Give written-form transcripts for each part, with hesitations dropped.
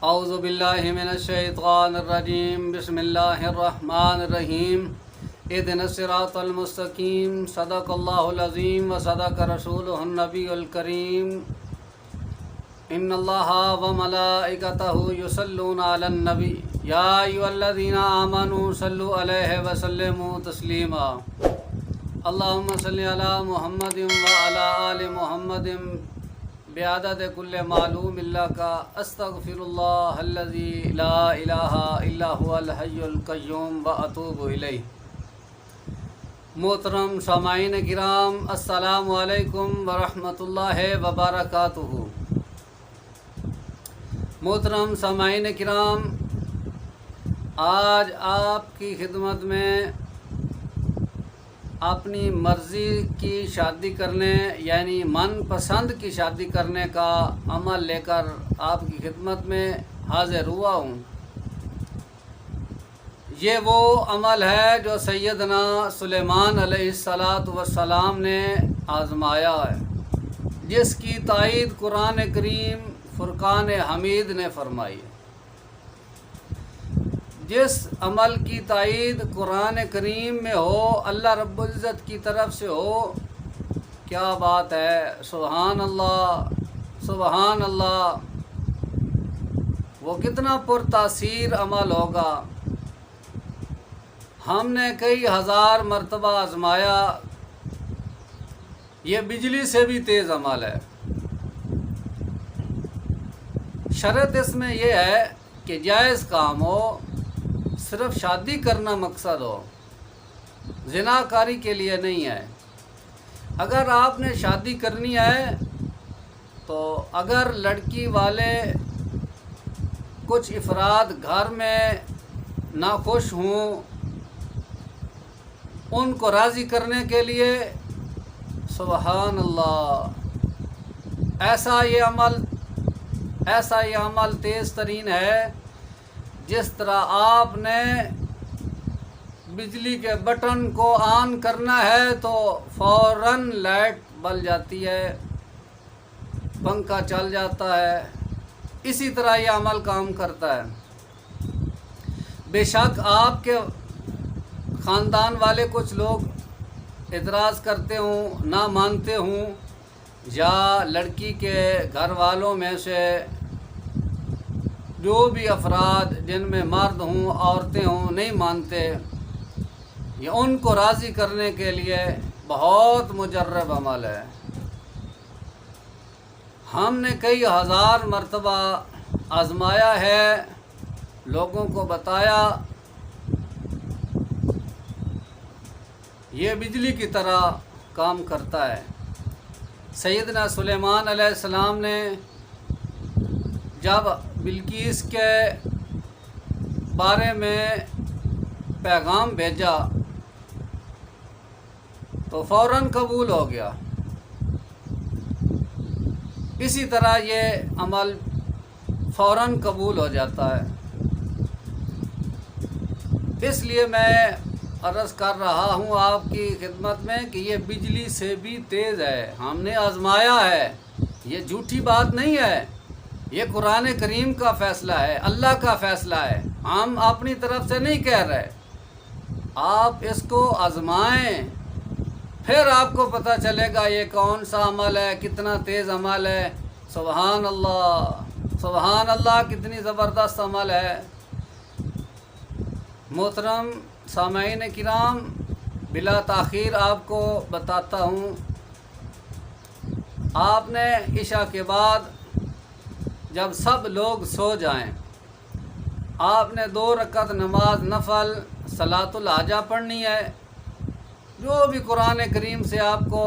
اعوذ باللہ من الشیطان الرجیم بسم اللہ الرحمن الرحیم اہدنا الصراط المستقیم صدق اللہ العظیم و صدق رسولہ النبی الکریم ان اللہ و ملائکتہ یصلون علی النبی یا ایھا الذین آمنوا صلوا علیہ وسلموا تسلیما اللہم صلی علی محمد و علی آل محمد بعدد کل معلوم اللہ کا استغفر اللہ الذی لا الہ الا هو الحی القیوم و اتوب الیہ۔ محترم سامعین کرام، السلام علیکم ورحمۃ اللہ وبرکاتہ۔ محترم سامعین کرام، آج آپ کی خدمت میں اپنی مرضی کی شادی کرنے یعنی من پسند کی شادی کرنے کا عمل لے کر آپ کی خدمت میں حاضر ہوا ہوں۔ یہ وہ عمل ہے جو سیدنا سلیمان علیہ السلام نے آزمایا ہے، جس کی تائید قرآن کریم فرقان حمید نے فرمائی۔ جس عمل کی تائید قرآن کریم میں ہو، اللہ رب العزت کی طرف سے ہو، کیا بات ہے، سبحان اللہ سبحان اللہ، وہ کتنا پرتاثیر عمل ہوگا۔ ہم نے کئی ہزار مرتبہ آزمایا، یہ بجلی سے بھی تیز عمل ہے۔ شرط اس میں یہ ہے کہ جائز کام ہو، صرف شادی کرنا مقصد ہو، زناکاری کے لیے نہیں ہے۔ اگر آپ نے شادی کرنی ہے تو اگر لڑکی والے کچھ افراد گھر میں ناخوش ہوں، ان کو راضی کرنے کے لیے سبحان اللہ ایسا یہ عمل تیز ترین ہے۔ جس طرح آپ نے بجلی کے بٹن کو آن کرنا ہے تو فوراً لائٹ بل جاتی ہے، پنکھا چل جاتا ہے، اسی طرح یہ عمل کام کرتا ہے۔ بے شک آپ کے خاندان والے کچھ لوگ اعتراض کرتے ہوں، نہ مانتے ہوں، یا لڑکی کے گھر والوں میں سے جو بھی افراد جن میں مرد ہوں عورتیں ہوں نہیں مانتے، یہ ان کو راضی کرنے کے لیے بہت مجرب عمل ہے۔ ہم نے کئی ہزار مرتبہ آزمایا ہے، لوگوں کو بتایا، یہ بجلی کی طرح کام کرتا ہے۔ سیدنا سلیمان علیہ السلام نے جب بلقیس کے بارے میں پیغام بھیجا تو فوراً قبول ہو گیا۔ اسی طرح یہ عمل فوراً قبول ہو جاتا ہے۔ اس لیے میں عرض کر رہا ہوں آپ کی خدمت میں کہ یہ بجلی سے بھی تیز ہے، ہم نے آزمایا ہے، یہ جھوٹی بات نہیں ہے، یہ قرآن کریم کا فیصلہ ہے، اللہ کا فیصلہ ہے، ہم اپنی طرف سے نہیں کہہ رہے۔ آپ اس کو آزمائیں، پھر آپ کو پتہ چلے گا یہ کون سا عمل ہے، کتنا تیز عمل ہے۔ سبحان اللہ کتنی زبردست عمل ہے۔ محترم سامعین کرام، بلا تاخیر آپ کو بتاتا ہوں، آپ نے عشاء کے بعد جب سب لوگ سو جائیں، آپ نے 2 رکعت نماز نفل صلاۃ الحاجہ پڑھنی ہے۔ جو بھی قرآن کریم سے آپ کو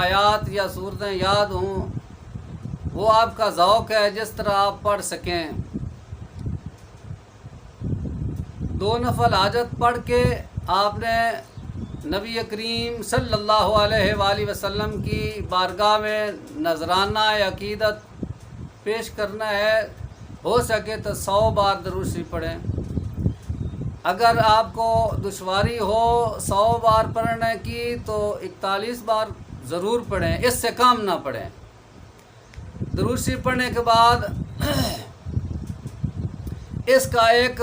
آیات یا سورتیں یاد ہوں، وہ آپ کا ذوق ہے، جس طرح آپ پڑھ سکیں۔ 2 نفل حاجت پڑھ کے آپ نے نبی کریم صلی اللہ علیہ وآلہ وسلم کی بارگاہ میں نذرانہ عقیدت پیش کرنا ہے۔ ہو سکے تو 100 بار درود شریف پڑھیں۔ اگر آپ کو دشواری ہو 100 بار پڑھنے کی تو 41 بار ضرور پڑھیں، اس سے کم نہ پڑھیں۔ درود شریف پڑھنے کے بعد اس کا ایک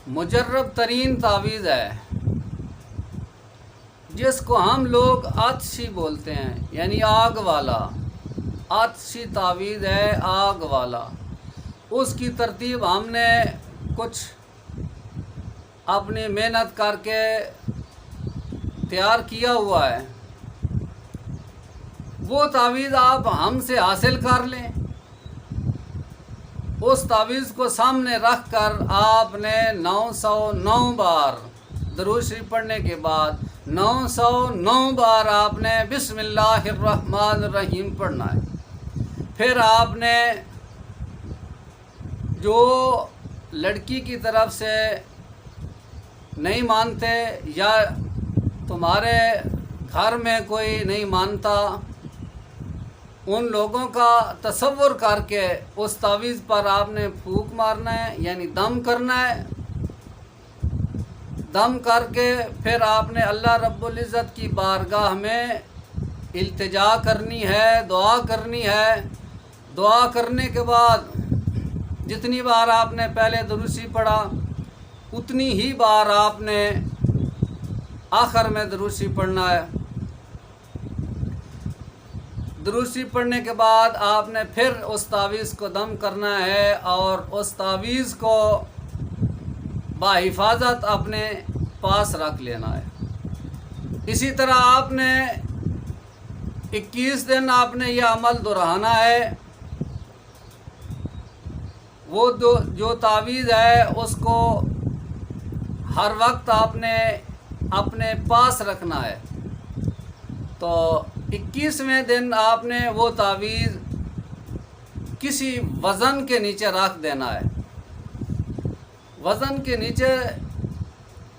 مجرب ترین تعویذ ہے جس کو ہم لوگ آتشی بولتے ہیں، یعنی آگ والا۔ آتشی تعویذ ہے، آگ والا۔ اس کی ترتیب ہم نے کچھ اپنی محنت کر کے تیار کیا ہوا ہے۔ وہ تعویذ آپ ہم سے حاصل کر لیں۔ اس تعویذ کو سامنے رکھ کر آپ نے 909 بار درود شریف پڑھنے کے بعد 909 بار آپ نے بسم اللہ الرحمن الرحیم پڑھنا ہے۔ پھر آپ نے جو لڑکی کی طرف سے نہیں مانتے یا تمہارے گھر میں کوئی نہیں مانتا، ان لوگوں کا تصور کر کے اس تعویذ پر آپ نے پھونک مارنا ہے، یعنی دم کرنا ہے۔ دم کر کے پھر آپ نے اللہ رب العزت کی بارگاہ میں التجا کرنی ہے، دعا کرنی ہے۔ دعا کرنے کے بعد جتنی بار آپ نے پہلے درود شریف پڑھا اتنی ہی بار آپ نے آخر میں درود شریف پڑھنا ہے۔ درود شریف پڑھنے کے بعد آپ نے پھر اس تعویذ کو دم کرنا ہے اور اس تعویذ کو بحفاظت اپنے پاس رکھ لینا ہے۔ اسی طرح آپ نے 21 دن آپ نے یہ عمل دہرانا ہے۔ وہ جو تعویذ ہے اس کو ہر وقت آپ نے اپنے پاس رکھنا ہے۔ تو 21ویں دن آپ نے وہ تعویذ کسی وزن کے نیچے رکھ دینا ہے۔ وزن کے نیچے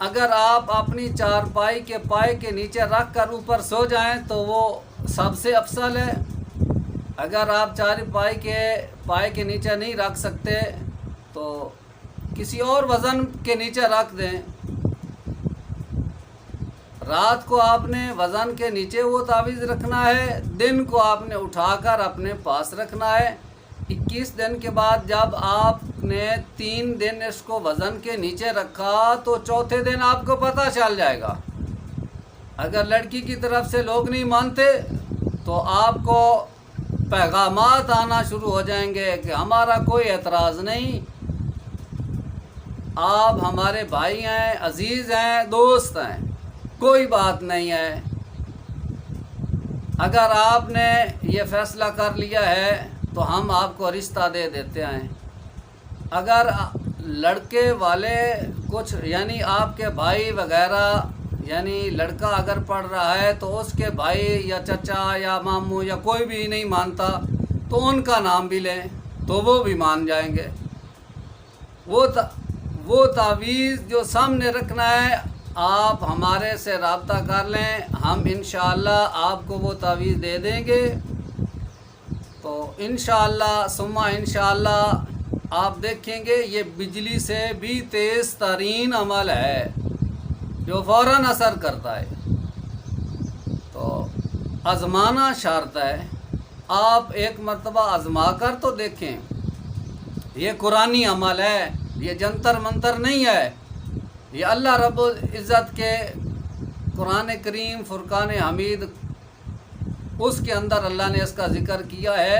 اگر آپ اپنی چارپائی کے پائے کے نیچے رکھ کر اوپر سو جائیں تو وہ سب سے افضل ہے۔ اگر آپ چارپائی کے پائے کے نیچے نہیں رکھ سکتے تو کسی اور وزن کے نیچے رکھ دیں۔ رات کو آپ نے وزن کے نیچے وہ تعویذ رکھنا ہے، دن کو آپ نے اٹھا کر اپنے پاس رکھنا ہے۔ 21 دن کے بعد جب آپ نے 3 دن اس کو وزن کے نیچے رکھا تو چوتھے دن آپ کو پتہ چل جائے گا۔ اگر لڑکی کی طرف سے لوگ نہیں مانتے تو آپ کو پیغامات آنا شروع ہو جائیں گے کہ ہمارا کوئی اعتراض نہیں، آپ ہمارے بھائی ہیں، عزیز ہیں، دوست ہیں، کوئی بات نہیں ہے۔ اگر آپ نے یہ فیصلہ کر لیا ہے تو ہم آپ کو رشتہ دے دیتے ہیں۔ اگر لڑکے والے کچھ یعنی آپ کے بھائی وغیرہ یعنی لڑکا اگر پڑھ رہا ہے تو اس کے بھائی یا چچا یا ماموں یا کوئی بھی نہیں مانتا تو ان کا نام بھی لیں تو وہ بھی مان جائیں گے۔ وہ تعویذ جو سامنے رکھنا ہے آپ ہمارے سے رابطہ کر لیں، ہم انشاءاللہ آپ کو وہ تعویذ دے دیں گے۔ تو انشاءاللہ ثم انشاءاللہ آپ دیکھیں گے یہ بجلی سے بھی تیز ترین عمل ہے جو فوراً اثر کرتا ہے۔ تو آزمانا شرط ہے، آپ ایک مرتبہ آزما کر تو دیکھیں۔ یہ قرآنی عمل ہے، یہ جنتر منتر نہیں ہے، یہ اللہ رب العزت کے قرآن کریم فرقان حمید اس کے اندر اللہ نے اس کا ذکر کیا ہے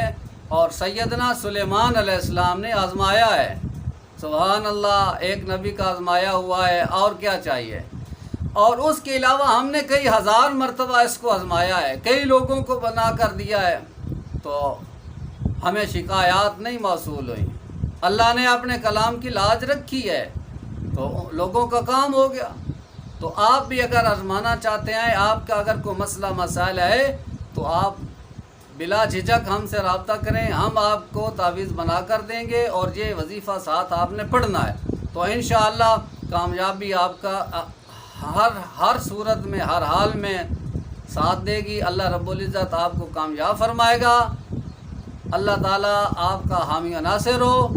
اور سیدنا سلیمان علیہ السلام نے آزمایا ہے۔ سبحان اللہ، ایک نبی کا آزمایا ہوا ہے، اور کیا چاہیے۔ اور اس کے علاوہ ہم نے کئی ہزار مرتبہ اس کو آزمایا ہے، کئی لوگوں کو بنا کر دیا ہے تو ہمیں شکایات نہیں موصول ہوئی۔ اللہ نے اپنے کلام کی لاج رکھی ہے تو لوگوں کا کام ہو گیا۔ تو آپ بھی اگر آزمانا چاہتے ہیں، آپ کا اگر کوئی مسئلہ مسائل ہے تو آپ بلا جھجک ہم سے رابطہ کریں، ہم آپ کو تعویذ بنا کر دیں گے اور یہ وظیفہ ساتھ آپ نے پڑھنا ہے۔ تو انشاءاللہ کامیابی آپ کا ہر صورت میں ہر حال میں ساتھ دے گی۔ اللہ رب العزت آپ کو کامیاب فرمائے گا۔ اللہ تعالیٰ آپ کا حامی و ناصر ہو۔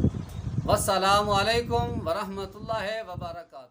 والسلام علیکم ورحمۃ اللہ وبرکاتہ۔